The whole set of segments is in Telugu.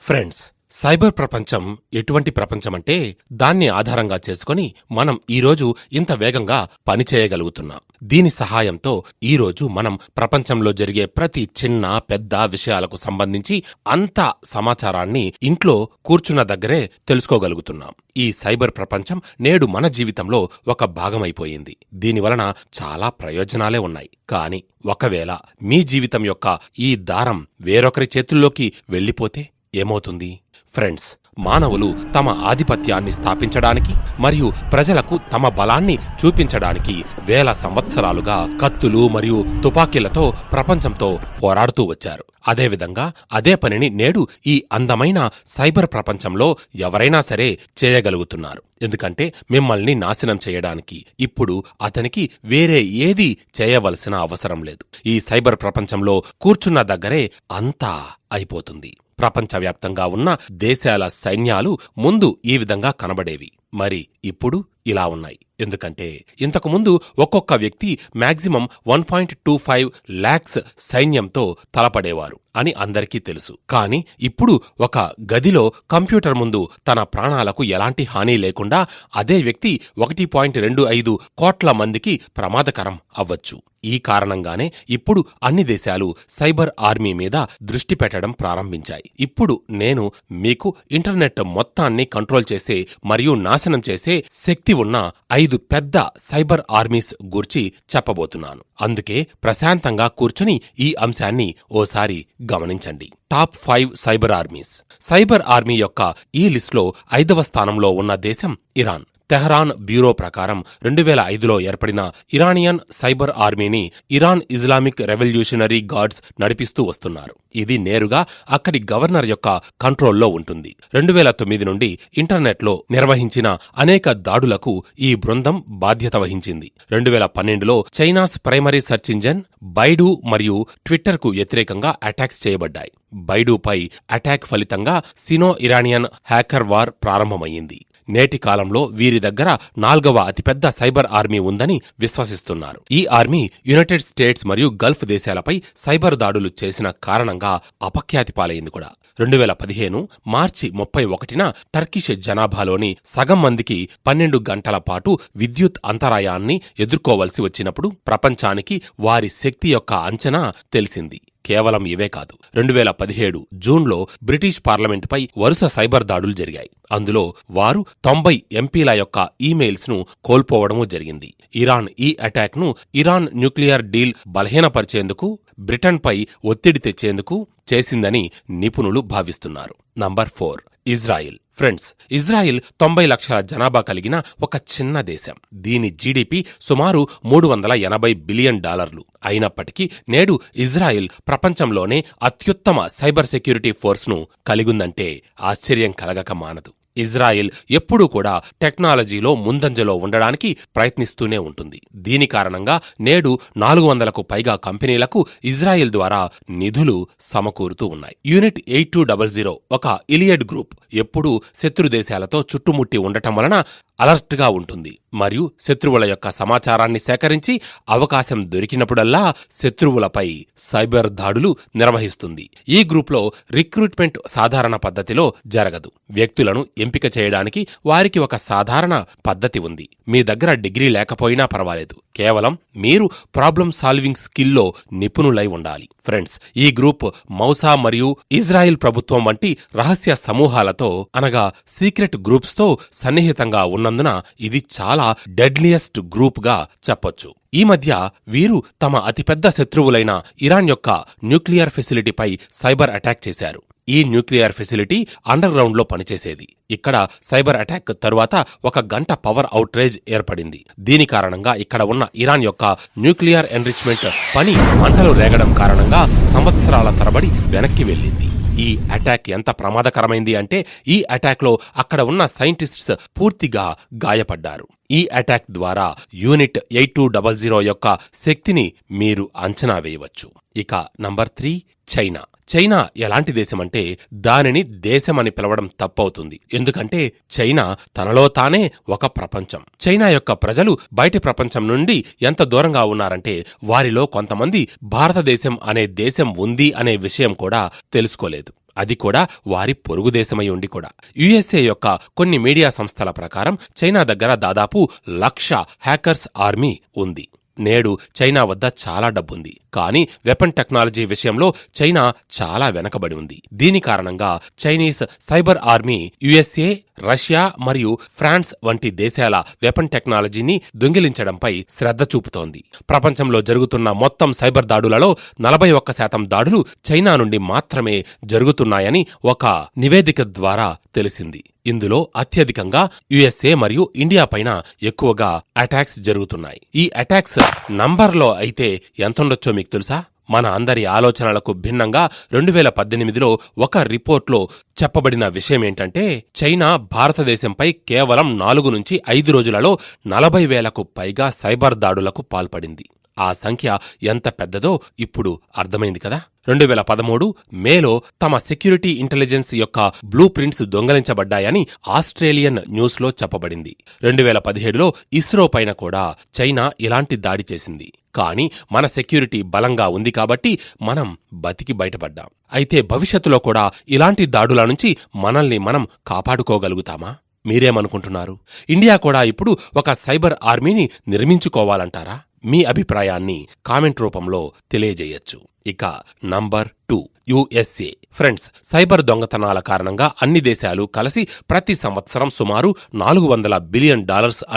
ఫ్రెండ్స్, సైబర్ ప్రపంచం ఎటువంటి ప్రపంచమంటే దాన్ని ఆధారంగా చేసుకుని మనం ఈరోజు ఇంత వేగంగా పనిచేయగలుగుతున్నాం. దీని సహాయంతో ఈరోజు మనం ప్రపంచంలో జరిగే ప్రతి చిన్న పెద్ద విషయాలకు సంబంధించి అంత సమాచారాన్ని ఇంట్లో కూర్చున్న దగ్గరే తెలుసుకోగలుగుతున్నాం. ఈ సైబర్ ప్రపంచం నేడు మన జీవితంలో ఒక భాగమైపోయింది. దీనివలన చాలా ప్రయోజనాలే ఉన్నాయి. కాని ఒకవేళ మీ జీవితం యొక్క ఈ దారం వేరొకరి చేతుల్లోకి వెళ్ళిపోతే ఏమవుతుంది? ఫ్రెండ్స్, మానవులు తమ ఆధిపత్యాన్ని స్థాపించడానికి మరియు ప్రజలకు తమ బలాన్ని చూపించడానికి వేల సంవత్సరాలుగా కత్తులు మరియు తుపాకీలతో ప్రపంచంతో పోరాడుతూ వచ్చారు. అదేవిధంగా అదే పనిని నేడు ఈ అందమైన సైబర్ ప్రపంచంలో ఎవరైనా సరే చేయగలుగుతున్నారు. ఎందుకంటే మిమ్మల్ని నాశనం చేయడానికి ఇప్పుడు అతనికి వేరే ఏదీ చేయవలసిన అవసరం లేదు. ఈ సైబర్ ప్రపంచంలో కూర్చున్న దగ్గరే అంతా అయిపోతుంది. ప్రపంచవ్యాప్తంగా ఉన్న దేశాల సైన్యాలు ముందు ఈ విధంగా కనబడేవి. మరి ఇప్పుడు ఇలా ఉన్నాయి. ఎందుకంటే ఇంతకుముందు ఒక్కొక్క వ్యక్తి మ్యాక్సిమం 1.25 lakhs సైన్యంతో తలపడేవారు అని అందరికీ తెలుసు. కాని ఇప్పుడు ఒక గదిలో కంప్యూటర్ ముందు తన ప్రాణాలకు ఎలాంటి హాని లేకుండా అదే వ్యక్తి 1.25 కోట్ల మందికి ప్రమాదకరం అవ్వచ్చు. ఈ కారణంగానే ఇప్పుడు అన్ని దేశాలు సైబర్ ఆర్మీ మీద దృష్టి పెట్టడం ప్రారంభించాయి. ఇప్పుడు నేను మీకు ఇంటర్నెట్ మొత్తాన్ని కంట్రోల్ చేసే మరియు నాశనం చేసే శక్తి ఉన్న 5 పెద్ద సైబర్ ఆర్మీస్ గూర్చి చెప్పబోతున్నాను. అందుకే ప్రశాంతంగా కూర్చుని ఈ అంశాన్ని ఓసారి గమనించండి. Top 5 cyber armies. Cyber army యొక్క ఈ లిస్టులో 5వ స్థానంలో ఉన్న దేశం ఇరాన్. తెహరాన్ బ్యూరో ప్రకారం 2005లో ఏర్పడిన ఇరానియన్ సైబర్ ఆర్మీని ఇరాన్ ఇస్లామిక్ రెవల్యూషనరీ గార్డ్స్ నడిపిస్తూ వస్తున్నారు. ఇది నేరుగా అక్కడి గవర్నర్ యొక్క కంట్రోల్లో ఉంటుంది. 2009 నుండి ఇంటర్నెట్లో నిర్వహించిన అనేక దాడులకు ఈ బృందం బాధ్యత వహించింది. 2012లో China's primary search engine Baidu మరియు ట్విట్టర్కు వ్యతిరేకంగా అటాక్స్ చేయబడ్డాయి. బైడూపై అటాక్ ఫలితంగా సినో ఇరానియన్ హ్యాకర్ వార్ ప్రారంభమయ్యింది. నేటి కాలంలో వీరి దగ్గర 4వ అతిపెద్ద సైబర్ ఆర్మీ ఉందని విశ్వసిస్తున్నారు. ఈ ఆర్మీ యునైటెడ్ స్టేట్స్ మరియు గల్ఫ్ దేశాలపై సైబర్ దాడులు చేసిన కారణంగా అపఖ్యాతి పాలైంది కూడా. 2015 మార్చి 31న టర్కిష్ జనాభాలోని సగం మందికి 12 గంటల పాటు విద్యుత్ అంతరాయాన్ని ఎదుర్కోవలసి వచ్చినప్పుడు ప్రపంచానికి వారి శక్తి యొక్క అంచనా తెలిసింది. కేవలం ఇవే కాదు, 2017 జూన్లో బ్రిటిష్ పార్లమెంటుపై వరుస సైబర్ దాడులు జరిగాయి. అందులో వారు 90 ఎంపీల యొక్క ఈమెయిల్స్ ను కోల్పోవడమూ జరిగింది. ఇరాన్ ఈ అటాక్ ను ఇరాన్ న్యూక్లియర్ డీల్ బలహీనపరిచేందుకు, బ్రిటన్పై ఒత్తిడి తెచ్చేందుకు చేసిందని నిపుణులు భావిస్తున్నారు. Number 4, Israel. ఫ్రెండ్స్, ఇజ్రాయిల్ 90 లక్షల జనాభా కలిగిన ఒక చిన్న దేశం. దీని జీడీపీ సుమారు $380 బిలియన్. అయినప్పటికీ నేడు ఇజ్రాయిల్ ప్రపంచంలోనే అత్యుత్తమ సైబర్ సెక్యూరిటీ ఫోర్స్ను కలిగుందంటే ఆశ్చర్యం కలగక మానదు. ఇజ్రాయిల్ ఎప్పుడూ కూడా టెక్నాలజీలో ముందంజలో ఉండడానికి ప్రయత్నిస్తూనే ఉంటుంది. దీని కారణంగా నేడు 400కు పైగా కంపెనీలకు ఇజ్రాయిల్ ద్వారా నిధులు సమకూరుతూ ఉన్నాయి. యూనిట్ 8200 ఒక ఇలియడ్ గ్రూప్ ఎప్పుడూ శత్రు దేశాలతో చుట్టుముట్టి ఉండటం వలన అలర్ట్గా ఉంటుంది మరియు శత్రువుల యొక్క సమాచారాన్ని సేకరించి అవకాశం దొరికినప్పుడల్లా శత్రువులపై సైబర్ దాడులు నిర్వహిస్తుంది. ఈ గ్రూప్లో రిక్రూట్మెంట్ సాధారణ పద్ధతిలో జరగదు. వ్యక్తులను ఎంపిక చేయడానికి వారికి ఒక సాధారణ పద్ధతి ఉంది. మీ దగ్గర డిగ్రీ లేకపోయినా పర్వాలేదు, కేవలం మీరు ప్రాబ్లం సాల్వింగ్ స్కిల్లో నిపుణులై ఉండాలి. ఫ్రెండ్స్, ఈ గ్రూప్ మౌసా మరియు ఇజ్రాయిల్ ప్రభుత్వం వంటి రహస్య సమూహాలతో అనగా సీక్రెట్ గ్రూప్స్తో సన్నిహితంగా ఉన్నందున ఇది చాలా డెడ్లియెస్ట్ గ్రూప్ గా చెప్పొచ్చు. ఈ మధ్య వీరు తమ అతిపెద్ద శత్రువులైన ఇరాన్ యొక్క న్యూక్లియర్ ఫెసిలిటీపై సైబర్ అటాక్ చేశారు. ఈ న్యూక్లియర్ ఫెసిలిటీ అండర్ గ్రౌండ్ లో పనిచేసేది. ఇక్కడ సైబర్ అటాక్ తరువాత 1 గంట పవర్ అవుట్రేజ్ ఏర్పడింది. దీని కారణంగా ఇక్కడ ఉన్న ఇరాన్ యొక్క న్యూక్లియర్ ఎన్రిచ్మెంట్ పని మంటలు రేగడం కారణంగా సంవత్సరాల తరబడి వెనక్కి వెళ్ళింది. ఈ అటాక్ ఎంత ప్రమాదకరమైంది అంటే ఈ అటాక్ లో అక్కడ ఉన్న సైంటిస్ట్స్ పూర్తిగా గాయపడ్డారు. ఈ అటాక్ ద్వారా యూనిట్ 8200 యొక్క శక్తిని మీరు అంచనా వేయవచ్చు. ఇక నంబర్ 3, చైనా. చైనా ఎలాంటి దేశమంటే దానిని దేశమని పిలవడం తప్పవుతుంది. ఎందుకంటే చైనా తనలో తానే ఒక ప్రపంచం. చైనా యొక్క ప్రజలు బయటి ప్రపంచం నుండి ఎంత దూరంగా ఉన్నారంటే వారిలో కొంతమంది భారతదేశం అనే దేశం ఉంది అనే విషయం కూడా తెలుసుకోలేదు. అది కూడా వారి పొరుగు దేశమై ఉండి కూడా. యుఎస్ఏ యొక్క కొన్ని మీడియా సంస్థల ప్రకారం చైనా దగ్గర దాదాపు 1,00,000 హ్యాకర్స్ ఆర్మీ ఉంది. నేడు చైనా వద్ద చాలా డబ్బుంది, కానీ వెపన్ టెక్నాలజీ విషయంలో చైనా చాలా వెనకబడి ఉంది. దీని కారణంగా Chinese cyber army USA, Russia మరియు ఫ్రాన్స్ వంటి దేశాల వెపన్ టెక్నాలజీని దొంగిలించడంపై శ్రద్ధ చూపుతోంది. ప్రపంచంలో జరుగుతున్న మొత్తం సైబర్ దాడులలో 41% దాడులు చైనా నుండి మాత్రమే జరుగుతున్నాయని ఒక నివేదిక ద్వారా తెలిసింది. ఇందులో అత్యధికంగా యుఎస్ఏ మరియు ఇండియా పైన ఎక్కువగా అటాక్స్ జరుగుతున్నాయి. ఈ అటాక్స్ నంబర్లో అయితే ఎంతుండొచ్చో మీకు తెలుసా? మన అందరి ఆలోచనలకు భిన్నంగా 2018లో ఒక రిపోర్ట్లో చెప్పబడిన విషయమేంటంటే, చైనా భారతదేశంపై కేవలం 4 నుంచి 5 రోజులలో 40,000కు పైగా సైబర్ దాడులకు పాల్పడింది. ఆ సంఖ్య ఎంత పెద్దదో ఇప్పుడు అర్థమైంది కదా. 2013 మేలో తమ సెక్యూరిటీ ఇంటెలిజెన్స్ యొక్క బ్లూ ప్రింట్స్ దొంగలించబడ్డాయని ఆస్ట్రేలియన్ న్యూస్లో చెప్పబడింది. 2017లో ఇస్రో పైన కూడా చైనా ఇలాంటి దాడి చేసింది. కానీ మన సెక్యూరిటీ బలంగా ఉంది కాబట్టి మనం బతికి బయటపడ్డాం. అయితే భవిష్యత్తులో కూడా ఇలాంటి దాడుల నుంచి మనల్ని మనం కాపాడుకోగలుగుతామా? మీరేమనుకుంటున్నారు? ఇండియా కూడా ఇప్పుడు ఒక సైబర్ ఆర్మీని నిర్మించుకోవాలంటారా? మీ అభిప్రాయాన్ని కామెంట్ రూపంలో తెలియజేయొచ్చు. ఇక నంబర్ 2, యుఎస్ఏ. ఫ్రెండ్స్, సైబర్ దొంగతనాల కారణంగా అన్ని దేశాలు కలిసి ప్రతి సంవత్సరం సుమారు $400 బిలియన్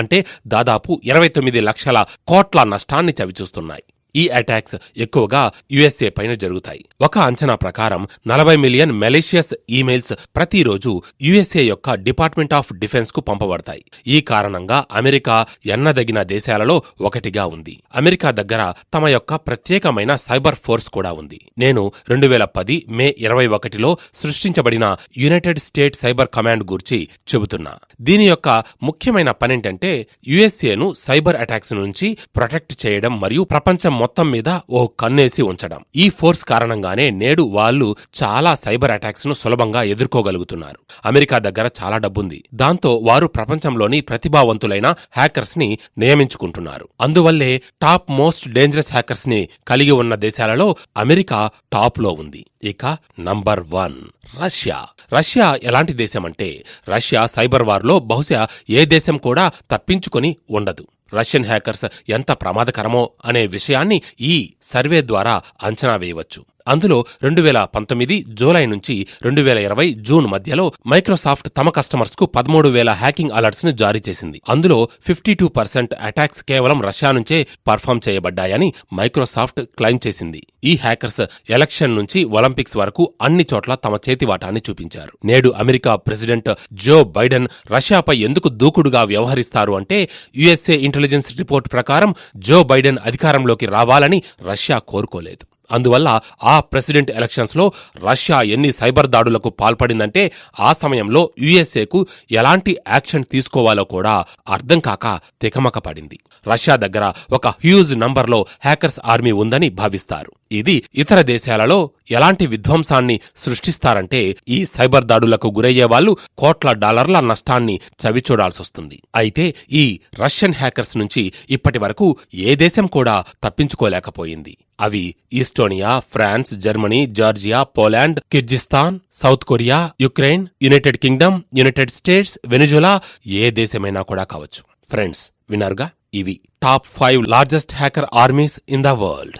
అంటే దాదాపు 29 లక్షల కోట్ల నష్టాన్ని చవిచూస్తున్నాయి. ఈ అటాక్స్ ఎక్కువగా యుఎస్ఏ పైన జరుగుతాయి. ఒక అంచనా ప్రకారం 40 మిలియన్ మెలీషియస్ ఈమెయిల్స్ ప్రతిరోజు యుఎస్ఏ యొక్క డిపార్ట్మెంట్ ఆఫ్ డిఫెన్స్ కు పంపబడతాయి. ఈ కారణంగా అమెరికా ఎన్నదగిన దేశాలలో ఒకటిగా ఉంది. అమెరికా దగ్గర తమ యొక్క ప్రత్యేకమైన సైబర్ ఫోర్స్ కూడా ఉంది. నేను 2010 మే 21లో సృష్టించబడిన యునైటెడ్ స్టేట్ సైబర్ కమాండ్ గురించి చెబుతున్నా. దీని యొక్క ముఖ్యమైన పనేంటంటే యుఎస్ఏను సైబర్ అటాక్స్ నుంచి ప్రొటెక్ట్ చేయడం మరియు ప్రపంచం మొత్తం మీద ఓ కన్నేసి ఉంచడం. ఈ ఫోర్స్ కారణంగానే నేడు వాళ్ళు చాలా సైబర్ అటాక్స్ ను సులభంగా ఎదుర్కోగలుగుతున్నారు. అమెరికా దగ్గర చాలా డబ్బుంది. దాంతో వారు ప్రపంచంలోని ప్రతిభావంతులైన హ్యాకర్స్ ని నియమించుకుంటున్నారు. అందువల్లే టాప్ మోస్ట్ డేంజరస్ హ్యాకర్స్ ని కలిగి ఉన్న దేశాలలో అమెరికా టాప్ లో ఉంది. ఇక నంబర్ 1, రష్యా. రష్యా ఎలాంటి దేశమంటే, రష్యా సైబర్ వార్లో బహుశా ఏ దేశం కూడా తప్పించుకొని ఉండదు. రష్యన్ హ్యాకర్స్ ఎంత ప్రమాదకరమో అనే విషయాన్ని ఈ సర్వే ద్వారా అంచనా వేయవచ్చు. అందులో 2019 జూలై నుంచి 2020 జూన్ మధ్యలో మైక్రోసాఫ్ట్ తమ కస్టమర్స్ కు 13,000 హ్యాకింగ్ అలర్ట్స్ ను జారీ చేసింది. అందులో 52% అటాక్స్ కేవలం రష్యా నుంచే పర్ఫామ్ చేయబడ్డాయని మైక్రోసాఫ్ట్ క్లెయిమ్ చేసింది. ఈ హ్యాకర్స్ ఎలక్షన్ నుంచి ఒలింపిక్స్ వరకు అన్ని చోట్ల తమ చేతివాటాన్ని చూపించారు. నేడు అమెరికా ప్రెసిడెంట్ జో బైడెన్ రష్యాపై ఎందుకు దూకుడుగా వ్యవహరిస్తారు అంటే, యుఎస్ఏ ఇంటెలిజెన్స్ రిపోర్ట్ ప్రకారం జో బైడెన్ అధికారంలోకి రావాలని రష్యా కోరుకోలేదు. అందువల్ల ఆ ప్రెసిడెంట్ ఎలక్షన్స్ లో రష్యా ఎన్ని సైబర్ దాడులకు పాల్పడిందంటే, ఆ సమయంలో యుఎస్ఏకు ఎలాంటి యాక్షన్ తీసుకోవాలో కూడా అర్థం కాక తికమక పడింది. రష్యా దగ్గర ఒక హ్యూజ్ నంబర్లో హ్యాకర్స్ ఆర్మీ ఉందని భావిస్తారు. ఇది ఇతర దేశాలలో ఎలాంటి విధ్వంసాన్ని సృష్టిస్తారంటే, ఈ సైబర్ దాడులకు గురయ్యే వాళ్ళు కోట్ల డాలర్ల నష్టాన్ని చవిచూడాల్సొస్తుంది. అయితే ఈ రష్యన్ హ్యాకర్స్ నుంచి ఇప్పటి వరకు ఏ దేశం కూడా తప్పించుకోలేకపోయింది. అవి Estonia, France, Germany, Georgia, Poland, Kyrgyzstan, south Korea, Ukraine, united kingdom, united states, Venezuela, ఏ దేశమైనా కూడా కావచ్చు. ఫ్రెండ్స్, విన్నారుగా, ఇవి top 5 largest hacker armies in the world.